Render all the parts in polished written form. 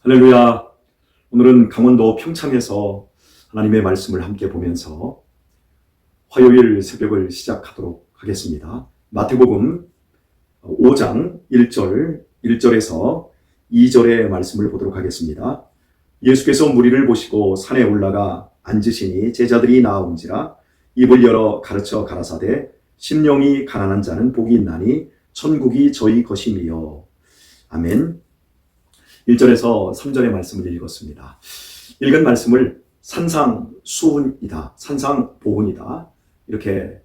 할렐루야. 오늘은 강원도 평창에서 하나님의 말씀을 함께 보면서 화요일 새벽을 시작하도록 하겠습니다. 마태복음 5장 1절에서 2절의 말씀을 보도록 하겠습니다. 예수께서 무리를 보시고 산에 올라가 앉으시니 제자들이 나아온지라 입을 열어 가르쳐 가라사대 심령이 가난한 자는 복이 있나니 천국이 저희 것이니요. 아멘. 1절에서 3절의 말씀을 읽었습니다. 읽은 말씀을 산상수훈이다, 산상보훈이다 이렇게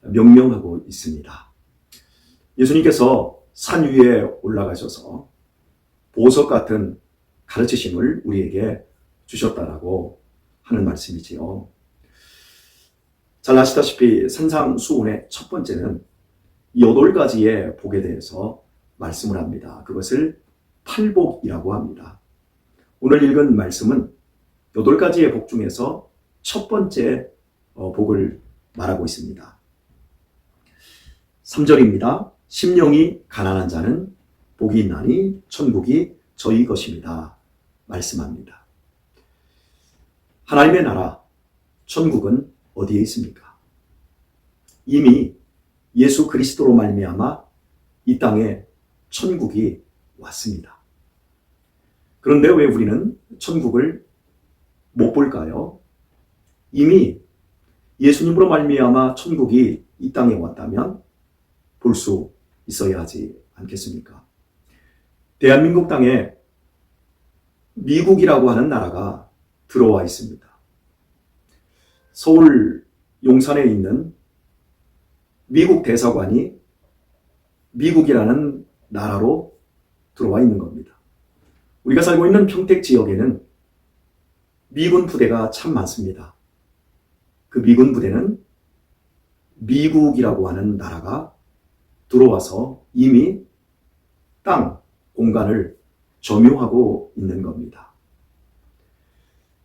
명명하고 있습니다. 예수님께서 산 위에 올라가셔서 보석 같은 가르치심을 우리에게 주셨다라고 하는 말씀이지요. 잘 아시다시피 산상수훈의 첫 번째는 8가지의 복에 대해서 말씀을 합니다. 그것을 팔복이라고 합니다. 오늘 읽은 말씀은 8가지의 복 중에서 첫 번째 복을 말하고 있습니다. 3절입니다. 심령이 가난한 자는 복이 있나니 천국이 저희 것입니다. 말씀합니다. 하나님의 나라, 천국은 어디에 있습니까? 이미 예수 그리스도로 말미암아 이 땅에 천국이 왔습니다. 그런데 왜 우리는 천국을 못 볼까요? 이미 예수님으로 말미암아 천국이 이 땅에 왔다면 볼 수 있어야 하지 않겠습니까? 대한민국 땅에 미국이라고 하는 나라가 들어와 있습니다. 서울 용산에 있는 미국 대사관이 미국이라는 나라로 들어와 있는 겁니다. 우리가 살고 있는 평택 지역에는 미군 부대가 참 많습니다. 그 미군 부대는 미국이라고 하는 나라가 들어와서 이미 땅, 공간을 점유하고 있는 겁니다.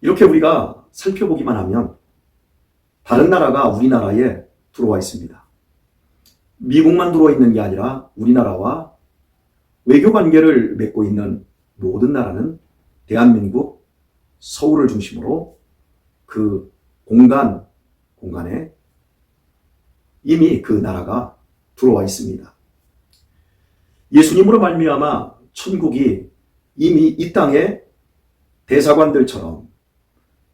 이렇게 우리가 살펴보기만 하면 다른 나라가 우리나라에 들어와 있습니다. 미국만 들어와 있는 게 아니라 우리나라와 외교 관계를 맺고 있는 모든 나라는 대한민국 서울을 중심으로 그 공간에 이미 그 나라가 들어와 있습니다. 예수님으로 말미암아 천국이 이미 이 땅에 대사관들처럼,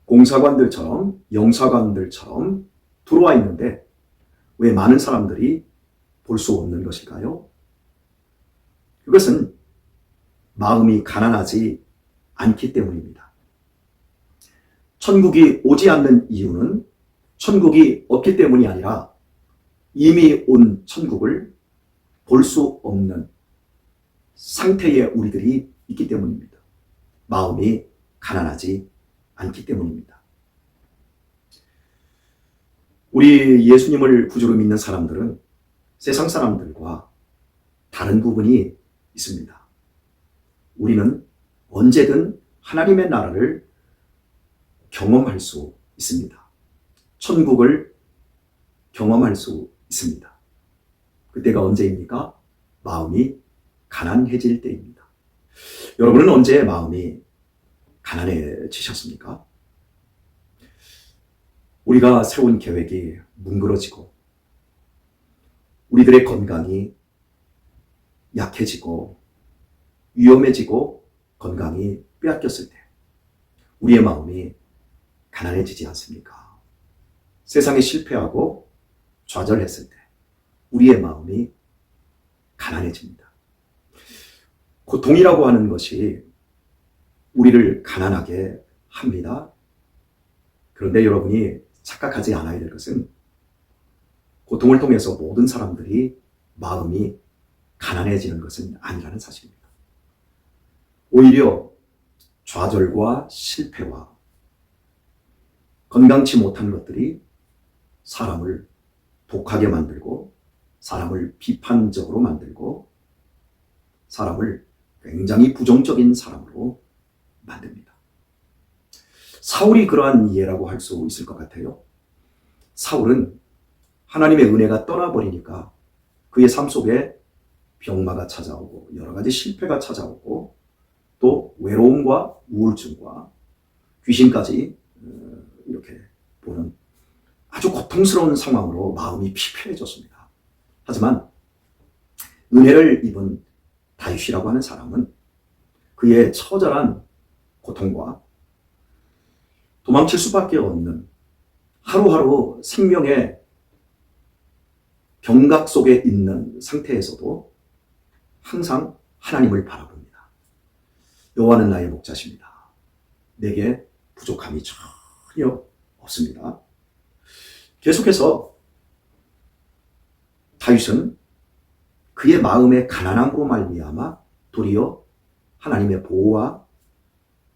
공사관들처럼, 영사관들처럼 들어와 있는데 왜 많은 사람들이 볼 수 없는 것일까요? 그것은 마음이 가난하지 않기 때문입니다. 천국이 오지 않는 이유는 천국이 없기 때문이 아니라 이미 온 천국을 볼 수 없는 상태의 우리들이 있기 때문입니다. 마음이 가난하지 않기 때문입니다. 우리 예수님을 구주로 믿는 사람들은 세상 사람들과 다른 부분이 있습니다. 우리는 언제든 하나님의 나라를 경험할 수 있습니다. 천국을 경험할 수 있습니다. 그때가 언제입니까? 마음이 가난해질 때입니다. 여러분은 언제 마음이 가난해지셨습니까? 우리가 세운 계획이 뭉그러지고 우리들의 건강이 약해지고 위험해지고 건강이 빼앗겼을 때 우리의 마음이 가난해지지 않습니까? 세상에 실패하고 좌절했을 때 우리의 마음이 가난해집니다. 고통이라고 하는 것이 우리를 가난하게 합니다. 그런데 여러분이 착각하지 않아야 될 것은 고통을 통해서 모든 사람들이 마음이 가난해지는 것은 아니라는 사실입니다. 오히려 좌절과 실패와 건강치 못한 것들이 사람을 독하게 만들고 사람을 비판적으로 만들고 사람을 굉장히 부정적인 사람으로 만듭니다. 사울이 그러한 예라고 할 수 있을 것 같아요. 사울은 하나님의 은혜가 떠나버리니까 그의 삶 속에 병마가 찾아오고 여러 가지 실패가 찾아오고 또 외로움과 우울증과 귀신까지 이렇게 보는 아주 고통스러운 상황으로 마음이 피폐해졌습니다. 하지만 은혜를 입은 다윗이라고 하는 사람은 그의 처절한 고통과 도망칠 수밖에 없는 하루하루 생명의 경각 속에 있는 상태에서도 항상 하나님을 바라봅니다. 여호와는 나의 목자십니다. 내게 부족함이 전혀 없습니다. 계속해서 다윗은 그의 마음의 가난함으로 말미암아 도리어 하나님의 보호와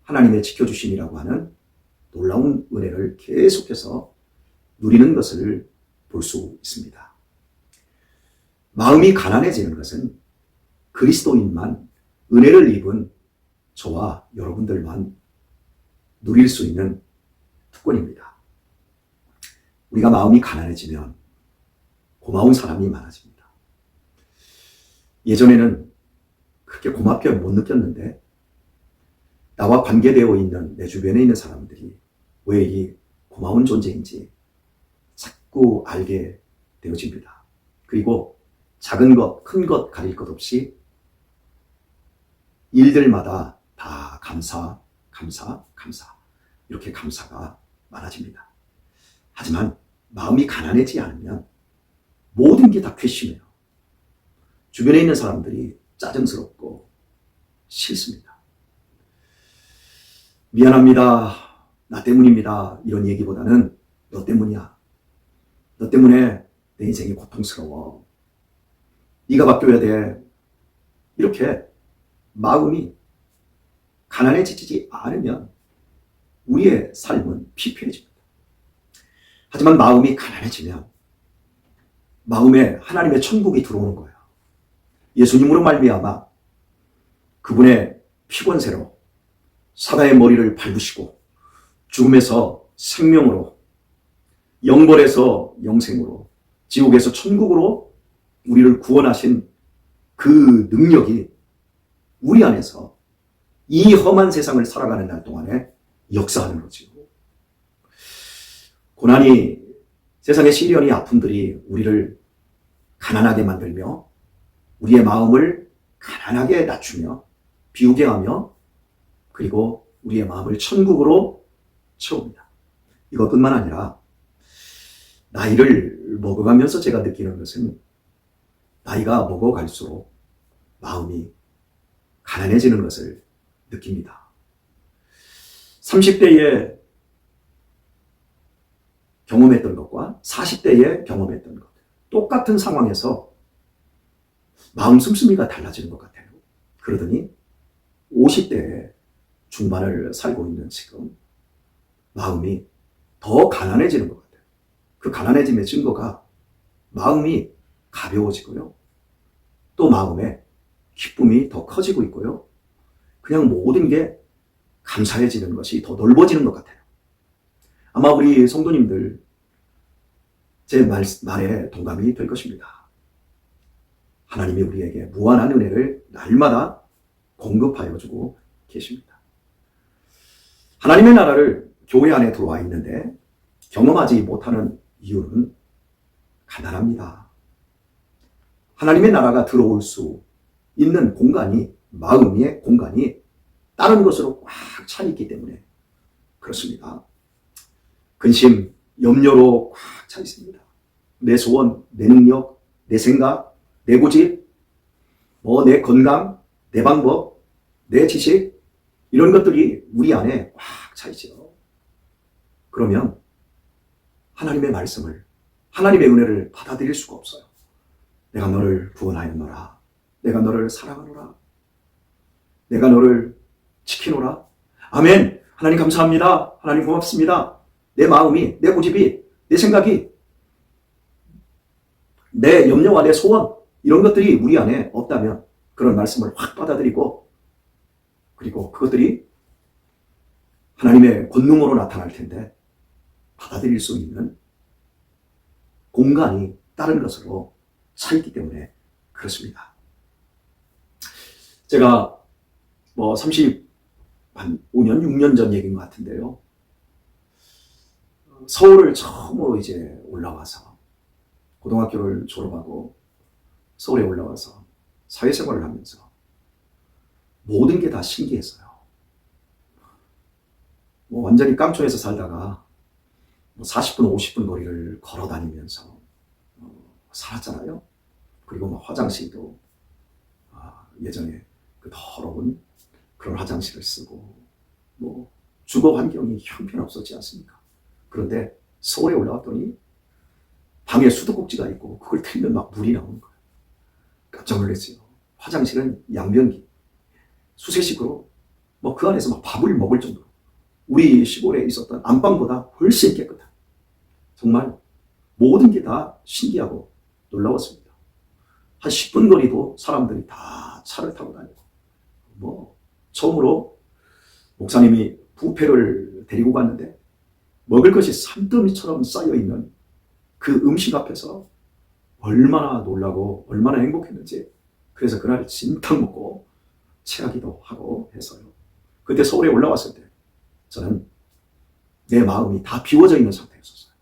하나님의 지켜주심이라고 하는 놀라운 은혜를 계속해서 누리는 것을 볼 수 있습니다. 마음이 가난해지는 것은 그리스도인만, 은혜를 입은 저와 여러분들만 누릴 수 있는 특권입니다. 우리가 마음이 가난해지면 고마운 사람이 많아집니다. 예전에는 그렇게 고맙게 못 느꼈는데 나와 관계되어 있는 내 주변에 있는 사람들이 왜 이 고마운 존재인지 자꾸 알게 되어집니다. 그리고 작은 것, 큰 것 가릴 것 없이 일들마다 다 감사, 감사, 감사. 이렇게 감사가 많아집니다. 하지만 마음이 가난해지지 않으면 모든 게 다 괘씸해요. 주변에 있는 사람들이 짜증스럽고 싫습니다. 미안합니다. 나 때문입니다. 이런 얘기보다는 너 때문이야. 너 때문에 내 인생이 고통스러워. 네가 바뀌어야 돼. 이렇게 마음이 가난해지지 않으면 우리의 삶은 피폐해집니다. 하지만 마음이 가난해지면 마음에 하나님의 천국이 들어오는 거예요. 예수님으로 말미암아 그분의 피권세로 사단의 머리를 밟으시고 죽음에서 생명으로, 영벌에서 영생으로, 지옥에서 천국으로 우리를 구원하신 그 능력이 우리 안에서 이 험한 세상을 살아가는 날 동안에 역사하는 거죠. 고난이, 세상의 시련이, 아픔들이 우리를 가난하게 만들며 우리의 마음을 가난하게 낮추며 비우게 하며 그리고 우리의 마음을 천국으로 채웁니다. 이것뿐만 아니라 나이를 먹어가면서 제가 느끼는 것은 나이가 먹어갈수록 마음이 가난해지는 것을 느낍니다. 30대에 경험했던 것과 40대에 경험했던 것, 똑같은 상황에서 마음 씀씀이가 달라지는 것 같아요. 그러더니 50대에 중반을 살고 있는 지금 마음이 더 가난해지는 것 같아요. 그 가난해짐의 증거가 마음이 가벼워지고요. 또 마음에 기쁨이 더 커지고 있고요. 그냥 모든 게 감사해지는 것이 더 넓어지는 것 같아요. 아마 우리 성도님들 제 말에 동감이 될 것입니다. 하나님이 우리에게 무한한 은혜를 날마다 공급하여 주고 계십니다. 하나님의 나라를 교회 안에 들어와 있는데 경험하지 못하는 이유는 간단합니다. 하나님의 나라가 들어올 수 있는 공간이, 마음의 공간이 다른 것으로 꽉 차 있기 때문에 그렇습니다. 근심, 염려로 꽉 차 있습니다. 내 소원, 내 능력, 내 생각, 내 고집, 내 건강, 내 방법, 내 지식, 이런 것들이 우리 안에 꽉 차 있죠. 그러면 하나님의 말씀을, 하나님의 은혜를 받아들일 수가 없어요. 내가 너를 구원하였노라. 내가 너를 사랑하노라. 내가 너를 지키노라. 아멘. 하나님 감사합니다. 하나님 고맙습니다. 내 마음이, 내 고집이, 내 생각이, 내 염려와 내 소원, 이런 것들이 우리 안에 없다면 그런 말씀을 확 받아들이고 그리고 그것들이 하나님의 권능으로 나타날 텐데 받아들일 수 있는 공간이 다른 것으로 차 있기 때문에 그렇습니다. 제가 뭐 35년, 6년 전 얘기인 것 같은데요. 서울을 처음으로 이제 올라와서 고등학교를 졸업하고 서울에 올라와서 사회생활을 하면서 모든 게 다 신기했어요. 뭐 완전히 깡촌에서 살다가 40분, 50분 거리를 걸어 다니면서 살았잖아요. 그리고 뭐 화장실도 예전에 그 더러운 그런 화장실을 쓰고 뭐 주거 환경이 형편없었지 않습니까? 그런데 서울에 올라왔더니 방에 수도꼭지가 있고 그걸 틀면 막 물이 나오는 거예요. 깜짝 놀랐어요. 화장실은 양변기, 수세식으로 뭐 그 안에서 막 밥을 먹을 정도로 우리 시골에 있었던 안방보다 훨씬 깨끗한, 정말 모든 게 다 신기하고 놀라웠습니다. 한 10분 거리도 사람들이 다 차를 타고 다니고, 뭐 처음으로 목사님이 부페를 데리고 갔는데 먹을 것이 산더미처럼 쌓여있는 그 음식 앞에서 얼마나 놀라고 얼마나 행복했는지, 그래서 그날 진탕 먹고 체하기도 하고 해서요. 그때 서울에 올라왔을 때 저는 내 마음이 다 비워져 있는 상태였었어요.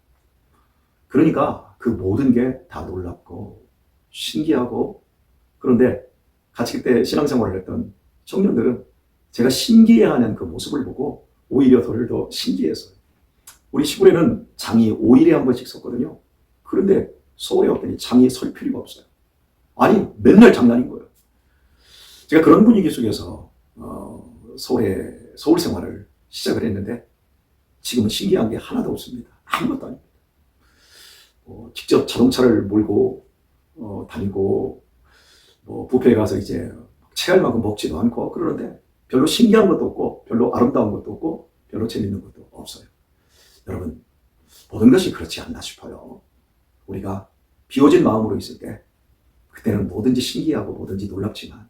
그러니까 그 모든 게 다 놀랍고 신기하고, 그런데 같이 그때 신앙생활을 했던 청년들은 제가 신기해하는 그 모습을 보고 오히려 더 신기했어요. 우리 시골에는 장이 5일에 한 번씩 섰거든요. 그런데 서울에 왔더니 장이 설 필요가 없어요. 아니, 맨날 장난인 거예요. 제가 그런 분위기 속에서 서울 생활을 시작을 했는데 지금은 신기한 게 하나도 없습니다. 아무것도 아닙니다. 직접 자동차를 몰고 다니고 뷔페에 가서 이제 체할 만큼 먹지도 않고 그러는데 별로 신기한 것도 없고 별로 아름다운 것도 없고 별로 재밌는 것도 없어요. 여러분, 모든 것이 그렇지 않나 싶어요. 우리가 비워진 마음으로 있을 때 그때는 뭐든지 신기하고 뭐든지 놀랍지만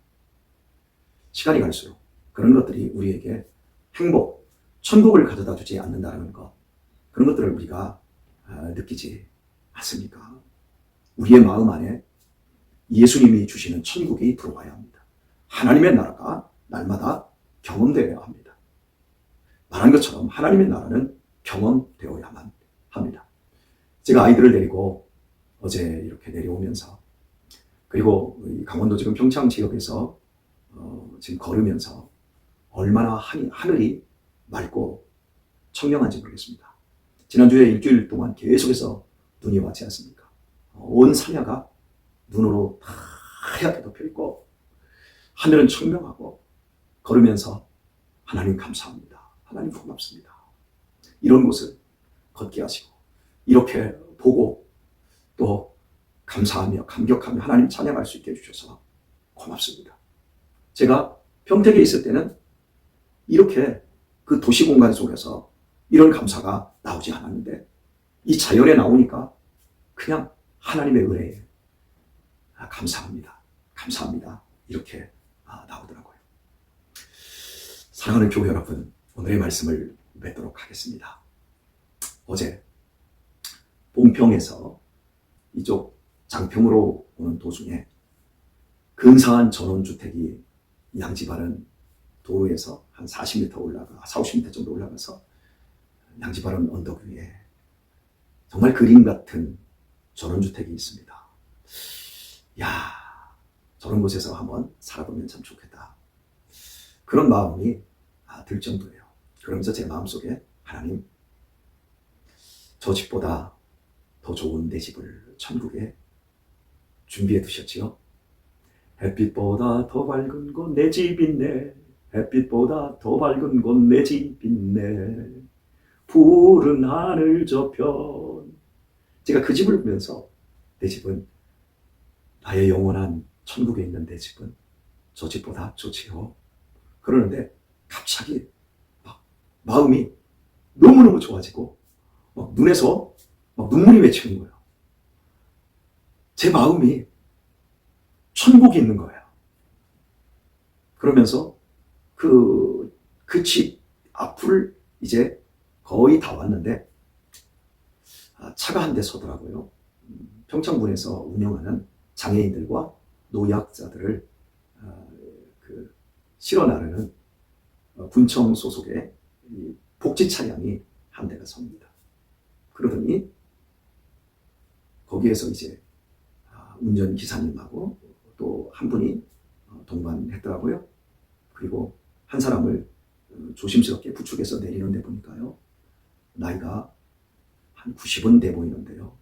시간이 갈수록 그런 것들이 우리에게 행복, 천국을 가져다 주지 않는다는 것, 그런 것들을 우리가 느끼지 않습니까? 우리의 마음 안에 예수님이 주시는 천국이 들어와야 합니다. 하나님의 나라가 날마다 경험되어야 합니다. 말한 것처럼 하나님의 나라는 경험되어야만 합니다. 제가 아이들을 데리고 어제 이렇게 내려오면서, 그리고 강원도 지금 평창 지역에서 지금 걸으면서 얼마나 하늘이 맑고 청명한지 모르겠습니다. 지난주에 일주일 동안 계속해서 눈이 왔지 않습니까? 온 산야가 눈으로 하얗게 덮여있고 하늘은 청명하고, 걸으면서 하나님 감사합니다. 하나님 고맙습니다. 이런 곳을 걷게 하시고 이렇게 보고 또 감사하며 감격하며 하나님 찬양할 수 있게 해주셔서 고맙습니다. 제가 평택에 있을 때는 이렇게 그 도시 공간 속에서 이런 감사가 나오지 않았는데 이 자연에 나오니까 그냥 하나님의 은혜에 감사합니다. 감사합니다. 이렇게 나오더라고요. 사랑하는 교회 여러분, 오늘의 말씀을 맺도록 하겠습니다. 어제 봉평에서 이쪽 장평으로 오는 도중에 근사한 전원주택이 양지바른 도로에서 한 40m 올라가, 40, 50m 정도 올라가서 양지바른 언덕 위에 정말 그림 같은 전원주택이 있습니다. 야, 저런 곳에서 한번 살아보면 참 좋겠다. 그런 마음이 들 정도예요. 그러면서 제 마음속에 하나님, 저 집보다 더 좋은 내 집을 천국에 준비해 두셨지요. 햇빛보다 더 밝은 곳 내 집 있네. 햇빛보다 더 밝은 곳 내 집 있네. 푸른 하늘 저편. 제가 그 집을 보면서 내 집은, 나의 영원한 천국에 있는 내 집은 저 집보다 좋지요. 그러는데 갑자기 막 마음이 너무너무 좋아지고 막 눈에서 막 눈물이 맺히는 거예요. 제 마음이 천국에 있는 거예요. 그러면서 그 집 앞을 이제 거의 다 왔는데 차가 한 대 서더라고요. 평창군에서 운영하는 장애인들과 노약자들을 실어 나르는 군청 소속의 이 복지 차량이 한 대가 섭니다. 그러더니 거기에서 이제 운전 기사님하고 또 한 분이 동반했더라고요. 그리고 한 사람을 조심스럽게 부축해서 내리는데 보니까요, 나이가 한 90은 돼 보이는데요,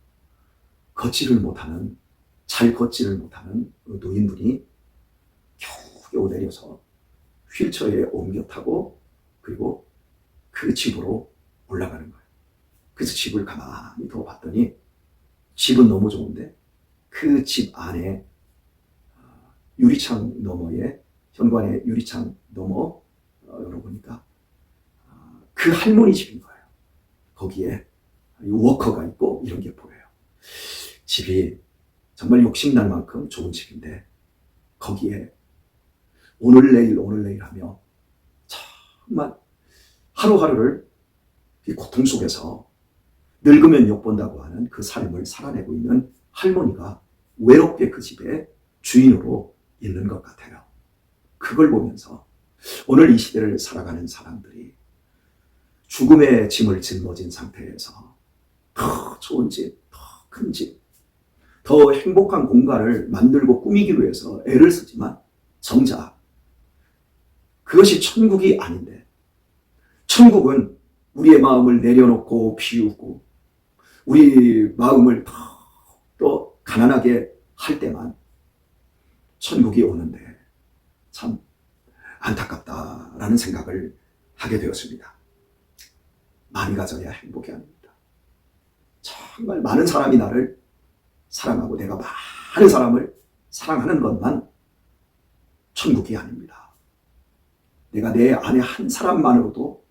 잘 걷지를 못하는 노인분이 겨우겨우 내려서 휠체어에 옮겨 타고 그리고 그 집으로 올라가는 거예요. 그래서 집을 가만히 더 봤더니 집은 너무 좋은데 그 집 안에 유리창 너머에, 현관의 유리창 너머 열어보니까 그 할머니 집인 거예요. 거기에 워커가 있고 이런 게 보여요. 집이 정말 욕심날 만큼 좋은 집인데 거기에 오늘 내일 하며 정말 하루하루를 이 고통 속에서 늙으면 욕본다고 하는 그 삶을 살아내고 있는 할머니가 외롭게 그 집의 주인으로 있는 것 같아요. 그걸 보면서 오늘 이 시대를 살아가는 사람들이 죽음의 짐을 짊어진 상태에서 더 좋은 집, 더 큰 집, 더 행복한 공간을 만들고 꾸미기 위해서 애를 쓰지만 정작 그것이 천국이 아닌데, 천국은 우리의 마음을 내려놓고 비우고 우리 마음을 더 가난하게 할 때만 천국이 오는데 참 안타깝다라는 생각을 하게 되었습니다. 많이 가져야 행복이 아닙니다. 정말 많은 사람이 나를 사랑하고 내가 많은 사람을 사랑하는 것만 천국이 아닙니다. 내가 내 아내 한 사람만으로도,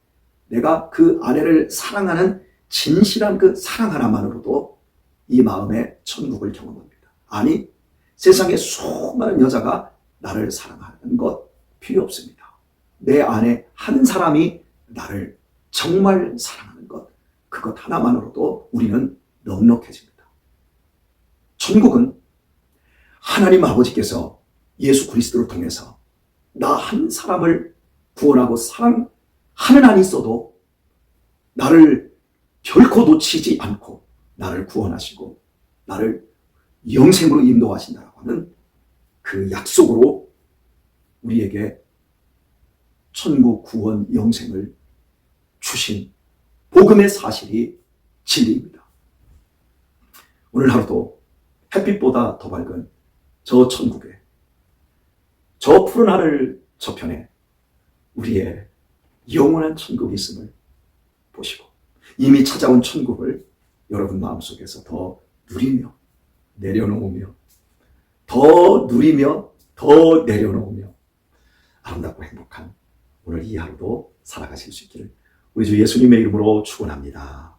내가 그 아내를 사랑하는 진실한 그 사랑 하나만으로도 이 마음의 천국을 경험합니다. 아니, 세상에 수많은 여자가 나를 사랑하는 것 필요 없습니다. 내 아내 한 사람이 나를 정말 사랑하는 것, 그것 하나만으로도 우리는 넉넉해집니다. 천국은 하나님 아버지께서 예수 그리스도를 통해서 나 한 사람을 구원하고 사랑하는 한이 있어도 나를 결코 놓치지 않고 나를 구원하시고 나를 영생으로 인도하신다고 하는 그 약속으로 우리에게 천국 구원 영생을 주신 복음의 사실이 진리입니다. 오늘 하루도 햇빛보다 더 밝은 저 천국에, 저 푸른 하늘 저편에 우리의 영원한 천국이 있음을 보시고 이미 찾아온 천국을 여러분 마음속에서 더 누리며 내려놓으며, 더 누리며 더 내려놓으며 아름답고 행복한 오늘 이 하루도 살아가실 수 있기를 우리 주 예수님의 이름으로 축원합니다.